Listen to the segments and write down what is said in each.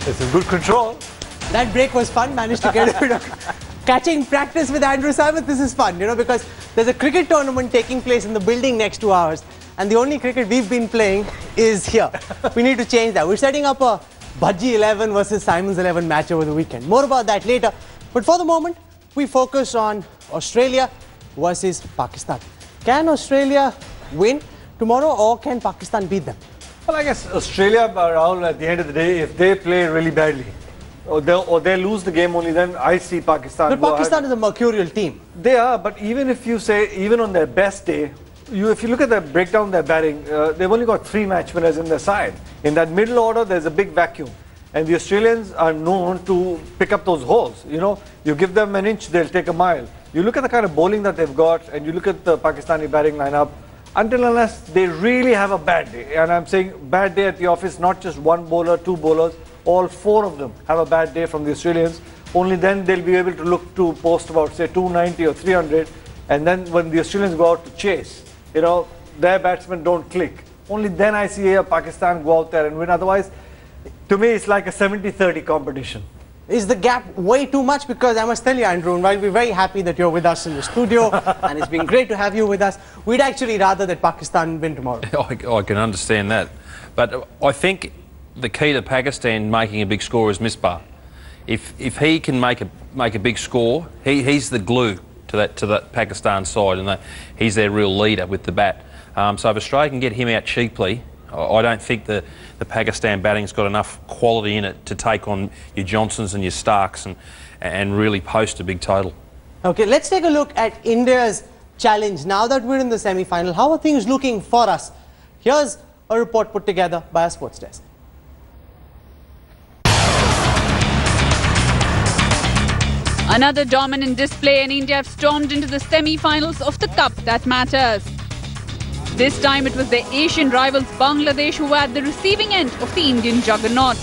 It's a good control. That break was fun. Managed to get a bit of catching practice with Andrew Simon. This is fun, you know, because there's a cricket tournament taking place in the building next to ours, and the only cricket we've been playing is here. We need to change that. We're setting up a Bhaji 11 versus Simon's 11 match over the weekend. More about that later. But for the moment, we focus on Australia versus Pakistan. Can Australia win tomorrow, or can Pakistan beat them? Well, I guess Australia, Rahul, at the end of the day, if they play really badly, or they lose the game, only then I see Pakistan. But Pakistan is a mercurial team. They are, but even if you say, even on their best day, if you look at the breakdown their batting, they've only got 3 match winners in their side. In that middle order, there's a big vacuum. And the Australians are known to pick up those holes. You know, you give them an inch, they'll take a mile. You look at the kind of bowling that they've got, and you look at the Pakistani batting lineup, until unless they really have a bad day. And I'm saying bad day at the office, not just one bowler, 2 bowlers, all 4 of them have a bad day from the Australians. Only then they'll be able to look to post about, say, 290 or 300. And then when the Australians go out to chase, you know, their batsmen don't click. Only then I see Pakistan go out there and win. Otherwise, to me, it's like a 70-30 competition. Is the gap way too much? Because I must tell you, Andrew, and while we're very happy that you're with us in the studio, and it's been great to have you with us, we'd actually rather that Pakistan win tomorrow. I can understand that. But I think the key to Pakistan making a big score is Misbah. If he can make a big score, he's the glue to that Pakistan side, and he's their real leader with the bat. So if Australia can get him out cheaply, I don't think the Pakistan batting's got enough quality in it to take on your Johnsons and your Starks and really post a big total. Okay, let's take a look at India's challenge. Now that we're in the semi-final, how are things looking for us? Here's a report put together by our sports desk. Another dominant display, and India have stormed into the semi-finals of the Cup that matters. This time it was their Asian rivals Bangladesh who were at the receiving end of the Indian juggernaut.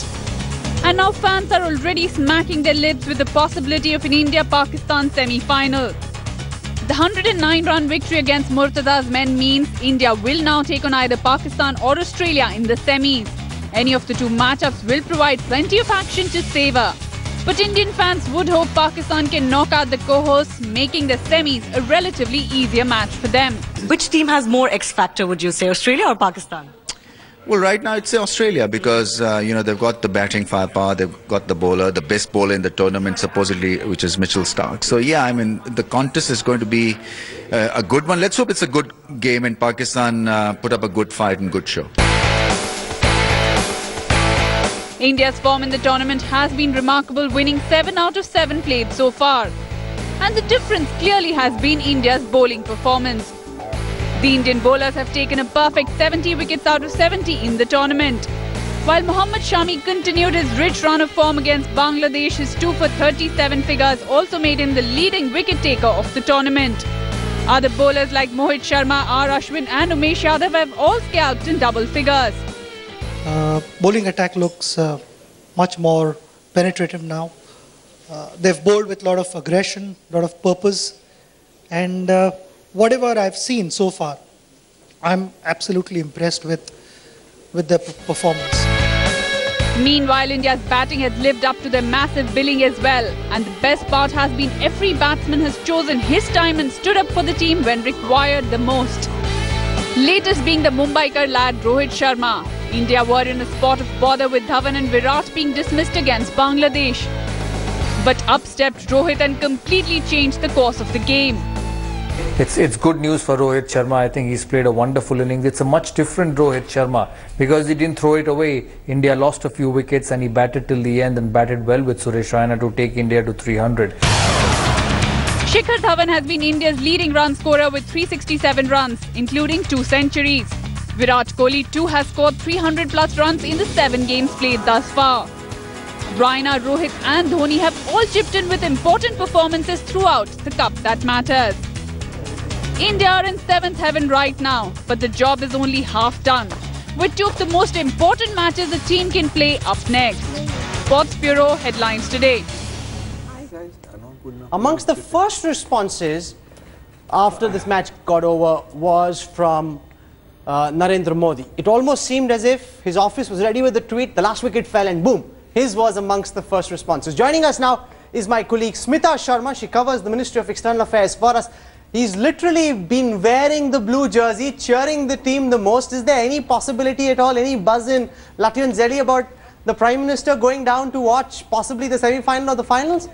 And now fans are already smacking their lips with the possibility of an India-Pakistan semi-final. The 109-run victory against Murtada's men means India will now take on either Pakistan or Australia in the semis. Any of the 2 matchups will provide plenty of action to savour. But Indian fans would hope Pakistan can knock out the co-hosts, making the semis a relatively easier match for them. Which team has more X factor, would you say, Australia or Pakistan? Well, right now it's Australia because, you know, they've got the batting firepower, they've got the bowler, the best bowler in the tournament supposedly, which is Mitchell Starc. So, yeah, I mean, the contest is going to be a good one. Let's hope it's a good game and Pakistan put up a good fight and good show. India's form in the tournament has been remarkable, winning 7 out of 7 played so far. And the difference clearly has been India's bowling performance. The Indian bowlers have taken a perfect 70 wickets out of 70 in the tournament. While Mohammad Shami continued his rich run of form against Bangladesh, his 2 for 37 figures also made him the leading wicket taker of the tournament. Other bowlers like Mohit Sharma, R. Ashwin and Umesh Yadav have all scalped in double figures. Bowling attack looks much more penetrative now. They've bowled with a lot of aggression, a lot of purpose, and whatever I've seen so far, I'm absolutely impressed with their performance. Meanwhile, India's batting has lived up to their massive billing as well, and the best part has been every batsman has chosen his time and stood up for the team when required the most. Latest being the Mumbaikar lad Rohit Sharma. India were in a spot of bother with Dhawan and Virat being dismissed against Bangladesh. But up stepped Rohit and completely changed the course of the game. It's good news for Rohit Sharma. I think he's played a wonderful innings. It's a much different Rohit Sharma because he didn't throw it away. India lost a few wickets and he batted till the end and batted well with Suresh Raina to take India to 300. Shikhar Dhawan has been India's leading run scorer with 367 runs, including 2 centuries. Virat Kohli too has scored 300 plus runs in the 7 games played thus far. Raina, Rohit and Dhoni have all chipped in with important performances throughout the Cup that matters. India are in 7th heaven right now, but the job is only half done, with 2 of the most important matches the team can play up next. Sports Bureau headlines today. Amongst the first responses after this match got over was from Narendra Modi. It almost seemed as if his office was ready with the tweet, the last wicket fell and boom, his was amongst the first responses. Joining us now is my colleague Smita Sharma. She covers the Ministry of External Affairs for us. He's literally been wearing the blue jersey, cheering the team the most. Is there any possibility at all, any buzz in Latvian Zeli about the Prime Minister going down to watch possibly the semi-final or the finals?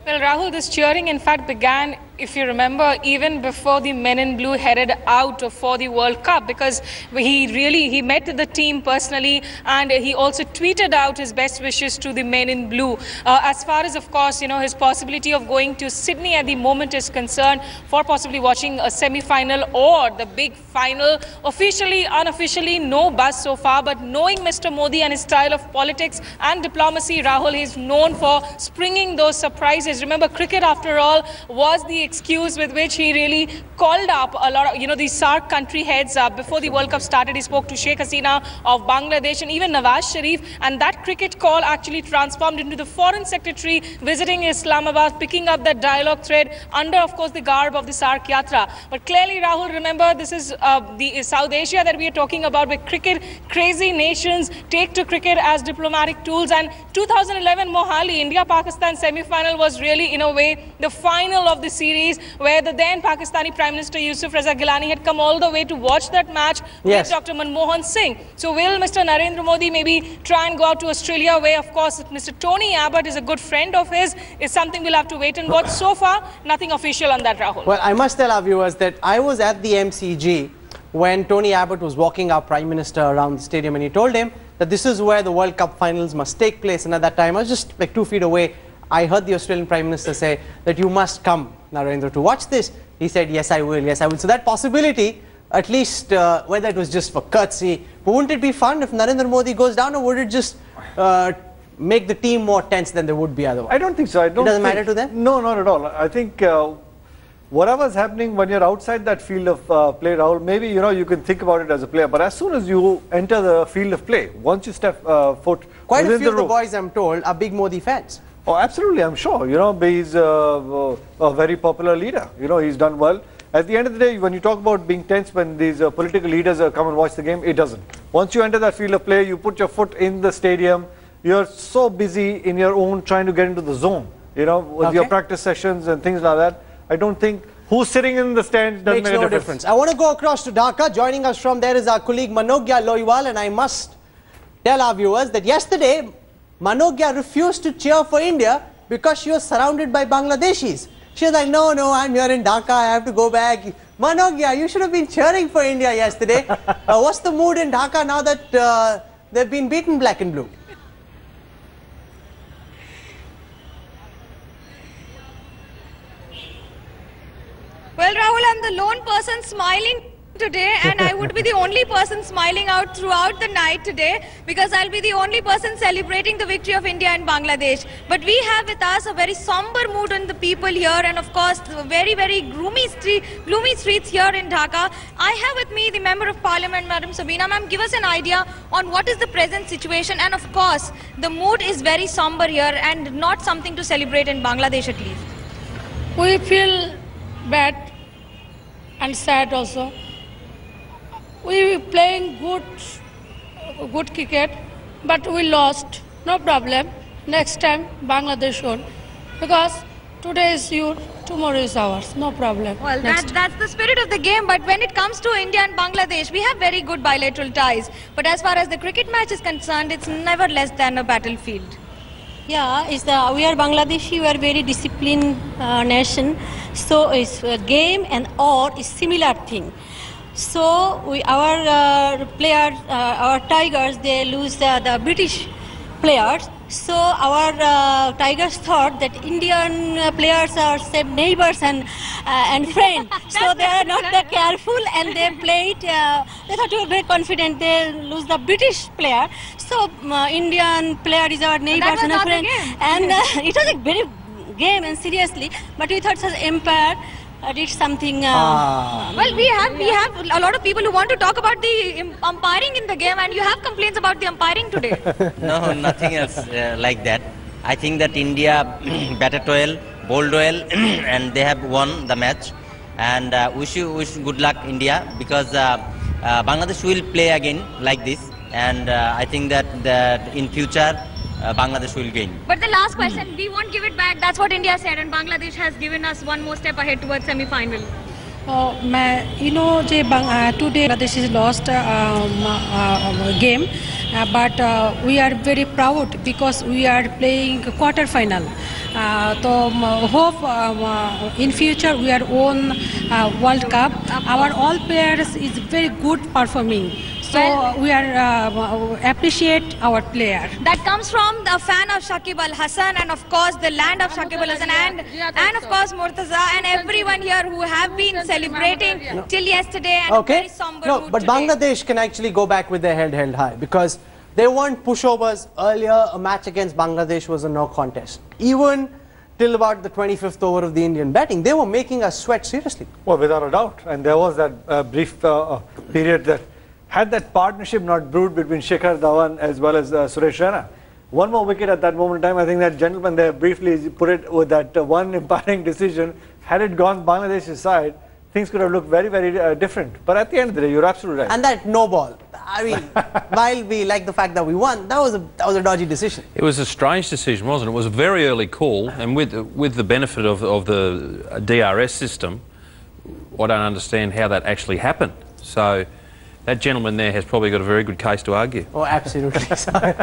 Well, Rahul, this cheering in fact began, if you remember, even before the men in blue headed out for the World Cup, because he met the team personally, and he also tweeted out his best wishes to the men in blue. As far as, of course, his possibility of going to Sydney at the moment is concerned, for possibly watching a semi-final or the big final, officially, unofficially, no buzz so far, but knowing Mr. Modi and his style of politics and diplomacy, Rahul, he's known for springing those surprises. Remember, cricket, after all, was the excuse with which he really called up a lot of, these SAARC country heads. Before the World Cup started, he spoke to Sheikh Hasina of Bangladesh and even Nawaz Sharif, and that cricket call actually transformed into the foreign secretary visiting Islamabad, picking up that dialogue thread under, of course, the garb of the SAARC Yatra. But clearly, Rahul, remember, this is the South Asia that we are talking about, where cricket, crazy nations take to cricket as diplomatic tools. And 2011 Mohali, India-Pakistan semi-final was really, in a way, the final of the series, where the then Pakistani Prime Minister Yusuf Raza Gilani had come all the way to watch that match with Dr. Manmohan Singh. So will Mr. Narendra Modi maybe try and go out to Australia, where, of course, Mr. Tony Abbott is a good friend of his, is something we'll have to wait and watch. So far, nothing official on that, Rahul. Well, I must tell our viewers that I was at the MCG when Tony Abbott was walking our Prime Minister around the stadium, and he told him that this is where the World Cup finals must take place. And at that time, I was just like 2 feet away. I heard the Australian Prime Minister say that you must come, Narendra, to watch this. He said, yes, I will, yes, I will. So that possibility, at least whether it was just for courtesy, but wouldn't it be fun if Narendra Modi goes down, or would it just make the team more tense than they would be otherwise? I don't think so. It doesn't matter to them? No, not at all. I think whatever's happening when you're outside that field of play, Rahul, maybe, you can think about it as a player, but as soon as you enter the field of play, once you step foot Quite a within few of the room, boys, I'm told, are big Modi fans. Oh, absolutely, I'm sure. He's a very popular leader. He's done well. At the end of the day, when you talk about being tense when these political leaders come and watch the game, it doesn't. Once you enter that field of play, you put your foot in the stadium, you're so busy in your own trying to get into the zone, with your practice sessions and things like that. I don't think who's sitting in the stands doesn't make a difference. I want to go across to Dhaka. Joining us from there is our colleague Manogya Loiwal, and I must tell our viewers that yesterday, Manogya refused to cheer for India because she was surrounded by Bangladeshis. She was like, no, I'm here in Dhaka, I have to go back. Manogya, you should have been cheering for India yesterday. What's the mood in Dhaka now that they've been beaten black and blue? Well, Rahul, I'm the lone person smiling today, and I would be the only person smiling out throughout the night today, because I'll be the only person celebrating the victory of India in Bangladesh. But we have with us a very somber mood in the people here, and of course very, very gloomy streets here in Dhaka. I have with me the Member of Parliament, Madam Sabina. Ma'am, give us an idea on what is the present situation, and of course the mood is very somber here and not something to celebrate in Bangladesh at least. We feel bad and sad also. We were playing good cricket, but we lost. No problem. Next time Bangladesh won, because today is yours, tomorrow is ours. No problem. Well, that's the spirit of the game. But when it comes to India and Bangladesh, we have very good bilateral ties. But as far as the cricket match is concerned, it's never less than a battlefield. Yeah, we are Bangladeshi. We are very disciplined nation. So it's a game and all is similar thing. So our players, our Tigers, they lose the British players. So our Tigers thought that Indian players are same neighbors and friends. So they are not that careful, and they played. They thought we were very confident. They lose the British player. So Indian player is our neighbors and a friend. And it was a very game and seriously. But we thought such empire did something. Well, we have a lot of people who want to talk about the umpiring in the game, and you have complaints about the umpiring today. No, nothing else like that. I think that India batted well, bowled well, and they have won the match. And wish good luck, India, because Bangladesh will play again like this. And I think that in future Bangladesh will gain. But the last question, we won't give it back. That's what India said, and Bangladesh has given us one more step ahead towards semi-final. You know, today Bangladesh has lost game, but we are very proud because we are playing quarter-final. So hope in future we are on World Cup. Our all players is very good performing. So we are appreciate our player. That comes from the fan of Shakib Al Hasan, and of course the land of Shakib Al Hasan, and of course Murtaza and everyone here who have been celebrating till yesterday and very somber mood but today. Bangladesh can actually go back with their head held high because they weren't pushovers. Earlier, a match against Bangladesh was a no contest. Even till about the 25th over of the Indian batting, they were making us sweat seriously. Well, without a doubt. And there was that brief period that had that partnership not brewed between Shikhar Dhawan as well as Suresh Raina. One more wicket at that moment in time. I think that gentleman there briefly put it with that one umpiring decision. Had it gone Bangladesh's side, things could have looked very, very different. But at the end of the day, you're absolutely right. And that no ball. I mean, while we like the fact that we won, that was a dodgy decision. It was a strange decision, wasn't it? It was a very early call, and with the benefit of the DRS system, I don't understand how that actually happened. So that gentleman there has probably got a very good case to argue. Oh, absolutely.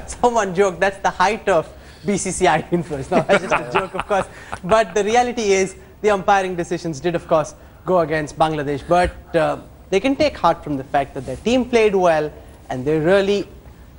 Someone joked that's the height of BCCI influence. No, that's just a joke, of course. But the reality is the umpiring decisions did, of course, go against Bangladesh. But they can take heart from the fact that their team played well and they really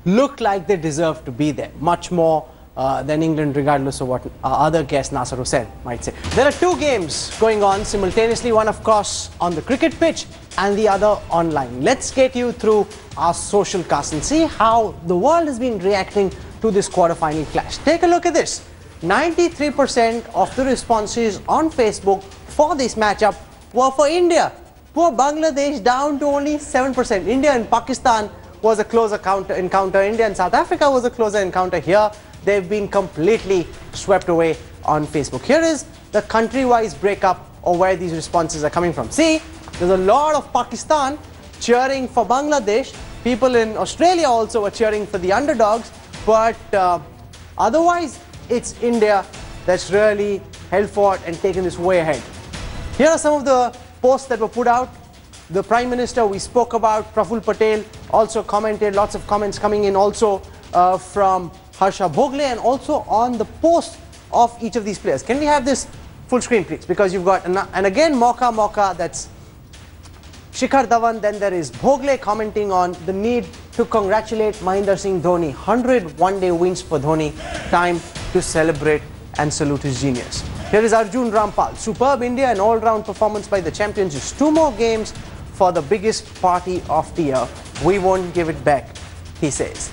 looked like they deserved to be there. Much more than England, regardless of what our other guest Nasser Hussain might say. There are two games going on simultaneously, one of course on the cricket pitch and the other online. Let's get you through our social cast and see how the world has been reacting to this quarter-final clash. Take a look at this. 93% of the responses on Facebook for this matchup were for India. Poor Bangladesh down to only 7%. India and Pakistan was a closer encounter. India and South Africa was a closer encounter. Here they've been completely swept away on Facebook. Here is the country-wise breakup of where these responses are coming from. See, there's a lot of Pakistan cheering for Bangladesh. People in Australia also were cheering for the underdogs. But otherwise, it's India that's really held forth and taken this way ahead. Here are some of the posts that were put out. The Prime Minister we spoke about, Praful Patel, also commented. Lots of comments coming in also from Harsha Bhogle, and also on the post of each of these players. Can we have this full screen, please? Because you've got, and again, Mauka, that's Shikhar Dhawan. Then there is Bhogle commenting on the need to congratulate Mahendra Singh Dhoni. 100 one-day wins for Dhoni. Time to celebrate and salute his genius. Here is Arjun Rampal. Superb India and all-round performance by the champions. Just 2 more games for the biggest party of the year. We won't give it back, he says.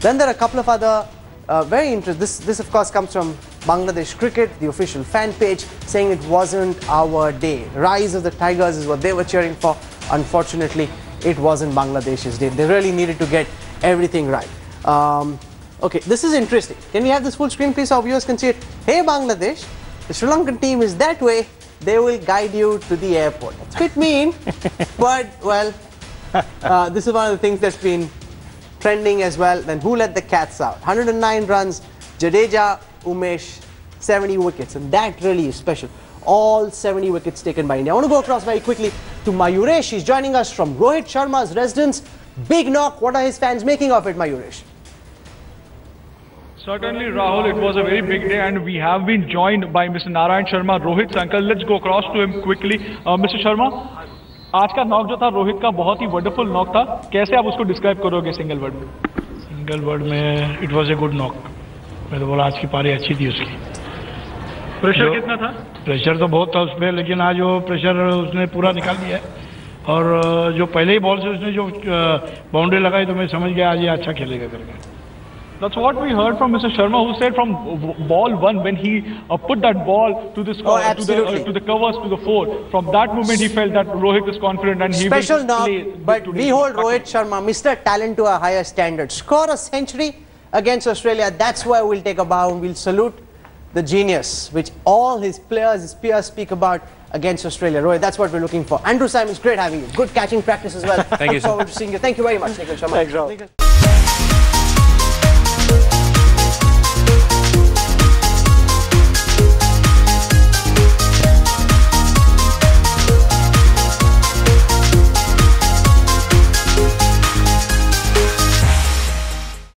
Then there are a couple of other very interesting. This of course comes from Bangladesh Cricket, the official fan page, saying it wasn't our day. Rise of the Tigers is what they were cheering for. Unfortunately, it wasn't Bangladesh's day. They really needed to get everything right. Okay, this is interesting. Can we have this full screen, please, so our viewers can see it? Hey, Bangladesh, the Sri Lankan team is that way. They will guide you to the airport. It's a bit mean, but, well, this is one of the things that's been trending as well. Then who let the cats out? 109 runs, Jadeja, Umesh, 70 wickets. And that really is special. All 70 wickets taken by India. I want to go across very quickly to Mayuresh. He's joining us from Rohit Sharma's residence. Big knock. What are his fans making of it, Mayuresh? Certainly, Rahul, it was a very big day, and we have been joined by Mr. Narayan Sharma, Rohit's uncle. Let's go across to him quickly. Mr. Sharma, आज का knock जो था रोहित का बहुत ही wonderful knock था. कैसे आप उसको डिस्क्राइब करोगे सिंगल वर्ड में? सिंगल वर्ड में it was a good knock. मैं तो बोला आज की पारी अच्छी थी उसकी. प्रेशर कितना था? प्रेशर तो बहुत था उसमें, लेकिन आज वो प्रेशर उसने पूरा निकाल दिया है. और जो पहले ही बॉल से उसने जो बाउंड्री लगाई तो मैं समझ गया आज ये अच्छा खेलेगा करके. That's what we heard from Mr. Sharma, who said from ball 1 when he put that ball to the to the covers to the 4. From that moment he felt that Rohit is confident and he special will knock, play. But we hold Rohit Sharma, Mr. Talent, to a higher standard. Score a century against Australia. That's why we'll take a bow and we'll salute the genius which all his players, his peers speak about against Australia. Rohit, that's what we're looking for. Andrew Simons, great having you. Good catching practice as well. Thank you, sir. Look forward to seeing you. Thank you very much, Nikhil Sharma. Thanks, Rahul.